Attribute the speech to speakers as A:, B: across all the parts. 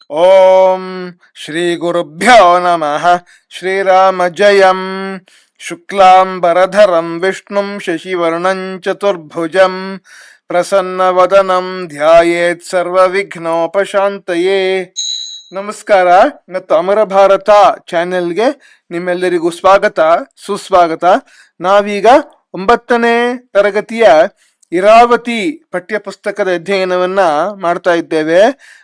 A: ಓಂ ಶ್ರೀ ಗುರುಭ್ಯೋ ನಮಃ. ಶ್ರೀರಾಮ ಜಯಂ. ಶುಕ್ಲಾಂಬರಧರಂ ವಿಷ್ಣುಂ ಶಶಿವರ್ಣಂ ಚತುರ್ಭುಜಂ ಪ್ರಸನ್ನವದನಂ ಧ್ಯಾಯೇತ್ ಸರ್ವವಿಘ್ನೋಪಶಾಂತಯೇ. ನಮಸ್ಕಾರ. ಮತ್ತು ಅಮರ ಭಾರತ ಚಾನೆಲ್ಗೆ ನಿಮ್ಮೆಲ್ಲರಿಗೂ ಸ್ವಾಗತ, ಸುಸ್ವಾಗತ. ನಾವೀಗ 9ನೇ ತರಗತಿಯ ಇರಾವತಿ ಪಠ್ಯಪುಸ್ತಕದ ಅಧ್ಯಯನವನ್ನ ಮಾಡ್ತಾ ಇದ್ದೇವೆ.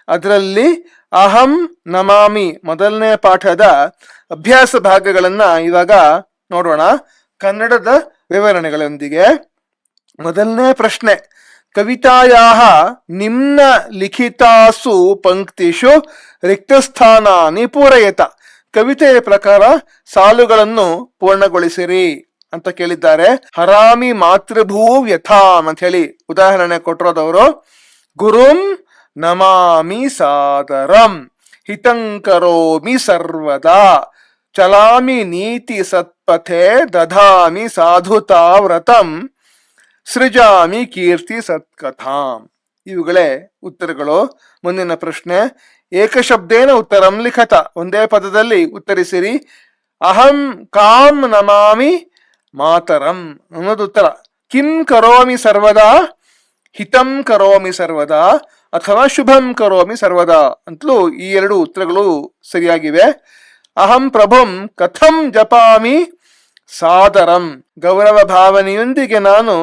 A: ಅದರಲ್ಲಿ ಅಹಂ ನಮಾಮಿ ಮೊದಲನೇ ಪಾಠದ ಅಭ್ಯಾಸ ಭಾಗಗಳನ್ನ ಇವಾಗ ನೋಡೋಣ, ಕನ್ನಡದ ವಿವರಣೆಗಳೊಂದಿಗೆ. ಮೊದಲನೇ ಪ್ರಶ್ನೆ: ಕವಿತಾಯಾಹ ನಿಮ್ನ ಲಿಖಿತಾಸು ಪಂಕ್ತಿಷು ರಿಕ್ತಸ್ಥಾನಾನಿ ಪೂರಯತ. ಕವಿತೆಯ ಪ್ರಕಾರ ಸಾಲುಗಳನ್ನು ಪೂರ್ಣಗೊಳಿಸಿರಿ ಅಂತ ಕೇಳಿದ್ದಾರೆ. ಹರಾಮಿ ಮಾತೃಭೂ ವ್ಯಥಾಮ್ ಅಂತ ಹೇಳಿ ಉದಾಹರಣೆ ಕೊಟ್ಟಿರೋದವರು. ಗುರುಂ ನಮಾಮಿ ಸಾದರಂ, ಹಿತಂಕರೋಮಿ ಸರ್ವದಾ, ಚಲಾಮಿ ನೀತಿ ಸತ್ಪಥೆ, ದಧಾಮಿ ಸಾಧುತಾ ವ್ರತಂ, ಸೃಜಾಮಿ ಕೀರ್ತಿ ಸತ್ಕಥಾಂ. ಇವುಗಳೇ ಉತ್ತರಗಳು. ಮುಂದಿನ ಪ್ರಶ್ನೆ: ಏಕಶಬ್ದೇನ ಉತ್ತರಂ ಲಿಖತ. ಒಂದೇ ಪದದಲ್ಲಿ ಉತ್ತರಿಸಿರಿ. ಅಹಂ ಕಾಂ ನಮಾಮಿ ಮಾತರಂ ಅನ್ನೋದು ಉತ್ತರ. ಕಿಂ ಕರೋಮಿ ಸರ್ವದಾ, ಹಿತಂ ಕರೋಮಿ ಸರ್ವದಾ ಅಥವಾ ಶುಭಂ ಕರೋಮಿ ಸರ್ವದಾ ಅಂತಲೂ ಈ ಎರಡು ಉತ್ತರಗಳು ಸರಿಯಾಗಿವೆ. ಅಹಂ ಪ್ರಭುಂ ಕಥಂ ಜಪಾಮಿ ಸಾದರಂ, ಗೌರವ ಭಾವನೆಯೊಂದಿಗೆ ನಾನು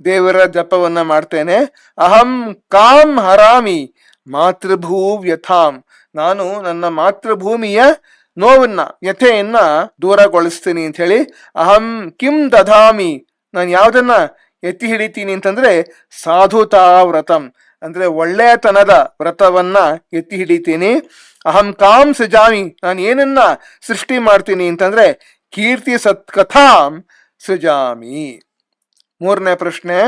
A: ದೇವರ ಜಪವನ್ನ ಮಾಡ್ತೇನೆ. ಅಹಂ ಕಾಂ ಹರಾಮಿ ಮಾತೃಭೂ ವ್ಯಥಾಂ, ನಾನು ನನ್ನ ಮಾತೃಭೂಮಿಯ ನೋವನ್ನ, ವ್ಯಥೆಯನ್ನ ದೂರಗೊಳಿಸ್ತೀನಿ ಅಂತ ಹೇಳಿ. ಅಹಂ ಕಿಂ ದಧಾಮಿ, ನಾನು ಯಾವ್ದನ್ನ ಎತ್ತಿ ಹಿಡಿತೀನಿ ಅಂತಂದ್ರೆ ಸಾಧುತಾ ವ್ರತಂ, ಅಂದ್ರೆ ಒಳ್ಳೆಯತನದ ವ್ರತವನ್ನ ಎತ್ತಿ ಹಿಡಿತೀನಿ. ಅಹಂ ಕಾಂ ಸೃಜಾಮಿ, ನಾನು ಏನನ್ನ ಸೃಷ್ಟಿ ಮಾಡ್ತೀನಿ ಅಂತಂದ್ರೆ ಕೀರ್ತಿ ಸತ್ಕಥಾಂ ಸೃಜಾಮಿ. ಮೂರನೇ ಪ್ರಶ್ನೆ: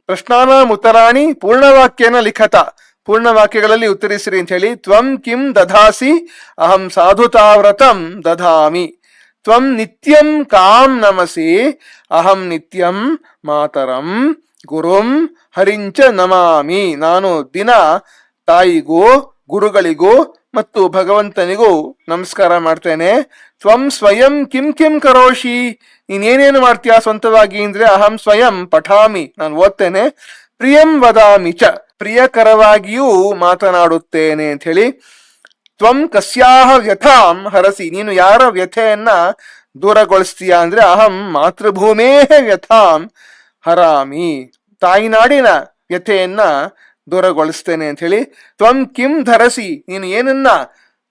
A: ಪ್ರಶ್ನಾನಾಂ ಉತ್ತರಾಣಿ ಪೂರ್ಣವಾಕ್ಯನ ಲಿಖತ. ಪೂರ್ಣವಾಕ್ಯಗಳಲ್ಲಿ ಉತ್ತರಿಸಿರಿ ಅಂತ ಹೇಳಿ. ತ್ವಂ ಕಿಂ ದಧಾಸಿ, ಅಹಂ ಸಾಧುತಾ ವ್ರತಂ ದಧಾಮಿ. ತ್ವಂ ನಿತ್ಯಂ ಕಾಂ ನಮಸಿ, ಅಹಂ ನಿತ್ಯಂ ಮಾತರಂ ಗುರುಂ ಹರಿಂಚ ನಮಾಮಿ. ನಾನು ದಿನ ತಾಯಿಗೂ ಗುರುಗಳಿಗೂ ಮತ್ತು ಭಗವಂತನಿಗೂ ನಮಸ್ಕಾರ ಮಾಡ್ತೇನೆ. ತ್ವಂ ಸ್ವಯಂ ಕಿಂ ಕಿಂ ಕರೋಷಿ, ನೀನೇನೇನು ಮಾಡ್ತೀಯಾ ಸ್ವಂತವಾಗಿ ಅಂದ್ರೆ ಅಹಂ ಸ್ವಯಂ ಪಠಾಮಿ, ನಾನು ಓದ್ತೇನೆ. ಪ್ರಿಯಂ ವದಾಮಿ ಚ, ಪ್ರಿಯಕರವಾಗಿಯೂ ಮಾತನಾಡುತ್ತೇನೆ ಅಂತ ಹೇಳಿ. ತ್ವಂ ಕಸ್ಯಾಹ ವ್ಯಥಾಂ ಹರಸಿ, ನೀನು ಯಾರ ವ್ಯಥೆಯನ್ನ ದೂರಗೊಳಿಸ್ತೀಯಾ ಅಂದ್ರೆ ಅಹಂ ಮಾತೃಭೂಮೇ ವ್ಯಥಾಂ ಹರಾಮಿ, ತಾಯಿನಾಡಿನ ವ್ಯಥೆಯನ್ನ ದೂರಗೊಳಿಸ್ತೇನೆ ಅಂತ ಹೇಳಿ. ತ್ವಂ ಕಿಂ ಧರಸಿ, ನೀನು ಏನನ್ನ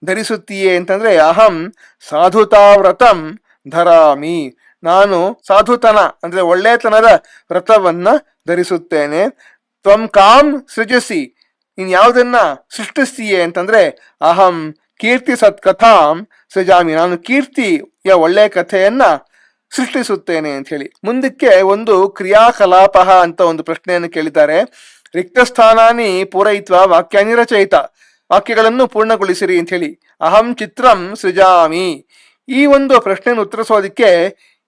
A: ಧರಿಸುತ್ತೀಯೇ ಅಂತಂದ್ರೆ ಅಹಂ ಸಾಧುತಾ ವ್ರತಂ ಧರಾಮಿ, ನಾನು ಸಾಧುತನ ಅಂದ್ರೆ ಒಳ್ಳೆತನದ ವ್ರತವನ್ನ ಧರಿಸುತ್ತೇನೆ. ತ್ವಂ ಕಾಂ ಸೃಜಸಿ, ನೀನ್ ಯಾವುದನ್ನ ಸೃಷ್ಟಿಸ್ತೀಯೇ ಅಂತಂದ್ರೆ ಅಹಂ ಕೀರ್ತಿ ಸತ್ಕಥಾಂ ಸೃಜಾಮಿ, ನಾನು ಕೀರ್ತಿಯ ಒಳ್ಳೆಯ ಕಥೆಯನ್ನ ಸೃಷ್ಟಿಸುತ್ತೇನೆ ಅಂತ ಹೇಳಿ. ಮುಂದಕ್ಕೆ ಒಂದು ಕ್ರಿಯಾಕಲಾಪ ಅಂತ ಒಂದು ಪ್ರಶ್ನೆಯನ್ನು ಕೇಳಿದ್ದಾರೆ. ರಿಕ್ತಸ್ಥಾನಾನಿ ಪೂರಯಿತ್ವ ವಾಕ್ಯಾನಿ ರಚಯಿತ, ವಾಕ್ಯಗಳನ್ನು ಪೂರ್ಣಗೊಳಿಸಿರಿ ಅಂತ ಹೇಳಿ. ಅಹಂ ಚಿತ್ರಂ ಸೃಜಾಮಿ, ಈ ಒಂದು ಪ್ರಶ್ನೆಯನ್ನು ಉತ್ತರಿಸೋದಕ್ಕೆ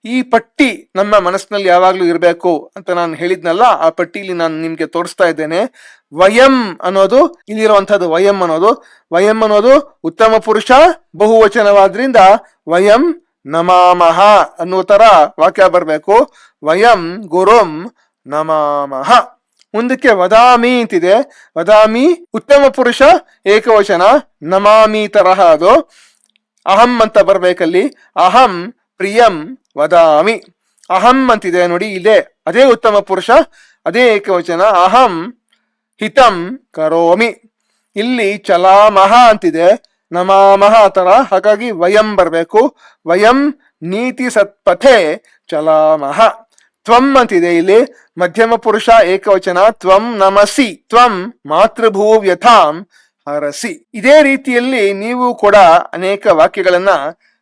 A: ಈ ಪಟ್ಟಿ ನಮ್ಮ ಮನಸ್ಸಿನಲ್ಲಿ ಯಾವಾಗ್ಲೂ ಇರಬೇಕು ಅಂತ ನಾನು ಹೇಳಿದ್ನಲ್ಲ, ಆ ಪಟ್ಟಿಲಿ ನಾನು ನಿಮ್ಗೆ ತೋರಿಸ್ತಾ ಇದ್ದೇನೆ. ವಯಂ ಅನ್ನೋದು ಇಲ್ಲಿರುವಂತಹದ್ದು. ವಯಂ ಅನ್ನೋದು ಉತ್ತಮ ಪುರುಷ ಬಹುವಚನವಾದ್ರಿಂದ ವಯಂ ನಮಾಮಹ ಅನ್ನುವ ತರ ವಾಕ್ಯ ಬರಬೇಕು. ವಯಂ ಗುರುಂ ನಮಾಮಹ. ಮುಂದಕ್ಕೆ ವದಾಮಿ ಅಂತಿದೆ. ವದಾಮಿ ಉತ್ತಮ ಪುರುಷ ಏಕವಚನ, ನಮಾಮಿ ತರಹ ಅದು. ಅಹಂ ಅಂತ ಬರ್ಬೇಕಲ್ಲಿ. ಅಹಂ ಪ್ರಿಯಂ ವದಾಮಿ. ಅಹಂ ಅಂತಿದೆ ನೋಡಿ, ಇದೆ ಅದೇ ಉತ್ತಮ ಪುರುಷ, ಅದೇ ಏಕವಚನ. ಅಹಂ ಹಿತಂ ಕರೋಮಿ. ಇಲ್ಲಿ ಚಲಾಮಹ ಅಂತಿದೆ, ನಮಾಮಹ ತರ, ಹಾಗಾಗಿ ವಯಂ ಬರಬೇಕು. ವಯಂ ನೀತಿ ಸತ್ಪಥೆ ಚಲಾಮಹ. ತ್ವಂ ಅಂತಿದೆ ಇಲ್ಲಿ, ಮಧ್ಯಮ ಪುರುಷ ಏಕವಚನ. ತ್ವಂ ನಮಸಿ, ತ್ವಂ ಮಾತೃಭೂ ವ್ಯಥಾಂ ಹರಸಿ. ಇದೇ ರೀತಿಯಲ್ಲಿ ನೀವು ಕೂಡ ಅನೇಕ ವಾಕ್ಯಗಳನ್ನ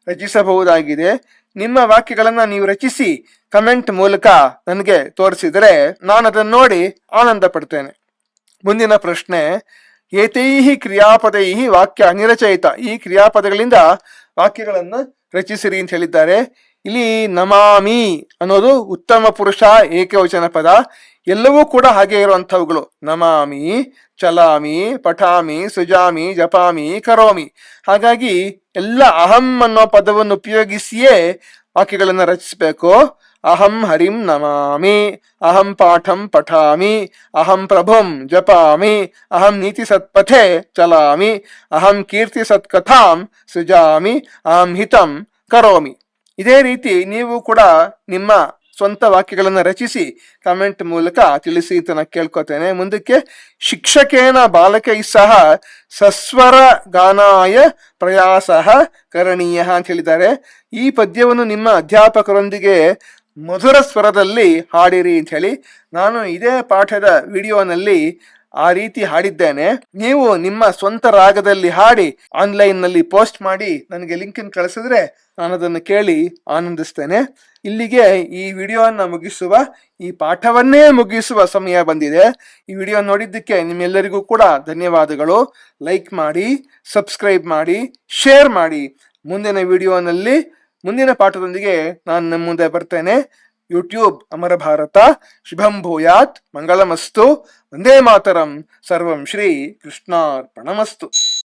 A: ರಚಿಸಬಹುದಾಗಿದೆ. ನಿಮ್ಮ ವಾಕ್ಯಗಳನ್ನ ನೀವು ರಚಿಸಿ ಕಮೆಂಟ್ ಮೂಲಕ ನನಗೆ ತೋರಿಸಿದರೆ ನಾನು ಅದನ್ನು ನೋಡಿ ಆನಂದ ಪಡ್ತೇನೆ. ಮುಂದಿನ ಪ್ರಶ್ನೆ: ಏತೈಹಿ ಕ್ರಿಯಾಪದೈಹಿ ವಾಕ್ಯ ಅನಿರಚಯಿತ. ಈ ಕ್ರಿಯಾಪದಗಳಿಂದ ವಾಕ್ಯಗಳನ್ನು ರಚಿಸಿರಿ ಅಂತ ಹೇಳಿದ್ದಾರೆ. ಇಲ್ಲಿ ನಮಾಮಿ ಅನ್ನೋದು ಉತ್ತಮ ಪುರುಷ ಏಕವಚನ ಪದ. ಎಲ್ಲವೂ ಕೂಡ ಹಾಗೆ ಇರುವಂತವುಗಳು. ನಮಾಮಿ, ಚಲಾಮಿ, ಪಠಾಮಿ, ಸೃಜಾಮಿ, ಜಪಾಮಿ, ಕರೋಮಿ. ಹಾಗಾಗಿ ಎಲ್ಲ ಅಹಂ ಅನ್ನೋ ಪದವನ್ನು ಉಪಯೋಗಿಸಿಯೇ ವಾಕ್ಯಗಳನ್ನು ರಚಿಸಬೇಕು. ಅಹಂ ಹರಿಂ ನಮಾಮಿ, ಅಹಂ ಪಾಠಂ ಪಠಾಮಿ, ಅಹಂ ಪ್ರಭುಂ ಜಪಾಮಿ, ಅಹಂ ನೀತಿ ಸತ್ಪಥೆ ಚಲಾಮಿ, ಅಹಂ ಕೀರ್ತಿ ಸತ್ಕಥಾಂ ಸೃಜಾಮಿ, ಅಹಂ ಹಿತಂ ಕರೋಮಿ. ಇದೇ ರೀತಿ ನೀವು ಕೂಡ ನಿಮ್ಮ ಸ್ವಂತ ವಾಕ್ಯಗಳನ್ನು ರಚಿಸಿ ಕಮೆಂಟ್ ಮೂಲಕ ತಿಳಿಸಿ ಅಂತ ನಾನು ಕೇಳ್ಕೊತೇನೆ. ಮುಂದಕ್ಕೆ ಶಿಕ್ಷಕೇನ ಬಾಲಕೈ ಸಹ ಸಸ್ವರ ಗಾನಾಯ ಪ್ರಯಾಸ ಕರಣೀಯ ಅಂತ ಹೇಳಿದ್ದಾರೆ. ಈ ಪದ್ಯವನ್ನು ನಿಮ್ಮ ಅಧ್ಯಾಪಕರೊಂದಿಗೆ ಮಧುರ ಸ್ವರದಲ್ಲಿ ಹಾಡಿರಿ ಅಂತ ಹೇಳಿ ನಾನು ಇದೇ ಪಾಠದ ವಿಡಿಯೋನಲ್ಲಿ ಆ ರೀತಿ ಹಾಡಿದ್ದೇನೆ. ನೀವು ನಿಮ್ಮ ಸ್ವಂತ ರಾಗದಲ್ಲಿ ಹಾಡಿ ಆನ್ಲೈನ್ ನಲ್ಲಿ ಪೋಸ್ಟ್ ಮಾಡಿ ನನಗೆ ಲಿಂಕ್ ಅನ್ನು ಕಳಿಸಿದ್ರೆ ನಾನು ಅದನ್ನು ಕೇಳಿ ಆನಂದಿಸ್ತೇನೆ. ಇಲ್ಲಿಗೆ ಈ ವಿಡಿಯೋನ ಮುಗಿಸುವ, ಈ ಪಾಠವನ್ನೇ ಮುಗಿಸುವ ಸಮಯ ಬಂದಿದೆ. ಈ ವಿಡಿಯೋ ನೋಡಿದ್ದಕ್ಕೆ ನಿಮ್ಮೆಲ್ಲರಿಗೂ ಕೂಡ ಧನ್ಯವಾದಗಳು. ಲೈಕ್ ಮಾಡಿ, ಸಬ್ಸ್ಕ್ರೈಬ್ ಮಾಡಿ, ಶೇರ್ ಮಾಡಿ. ಮುಂದಿನ ವಿಡಿಯೋನಲ್ಲಿ ಮುಂದಿನ ಪಾಠದೊಂದಿಗೆ ನಾನು ನಿಮ್ಮ ಮುಂದೆ ಬರ್ತೇನೆ. ಯೂಟ್ಯೂಬ್ ಅಮರ ಭಾರತ. ಶುಭಂ ಭೂಯಾತ್, ಮಂಗಳಮಸ್ತು, ವಂದೇ ಮಾತರಂ. ಸರ್ವಂ ಶ್ರೀ ಕೃಷ್ಣಾರ್ಪಣಮಸ್ತು.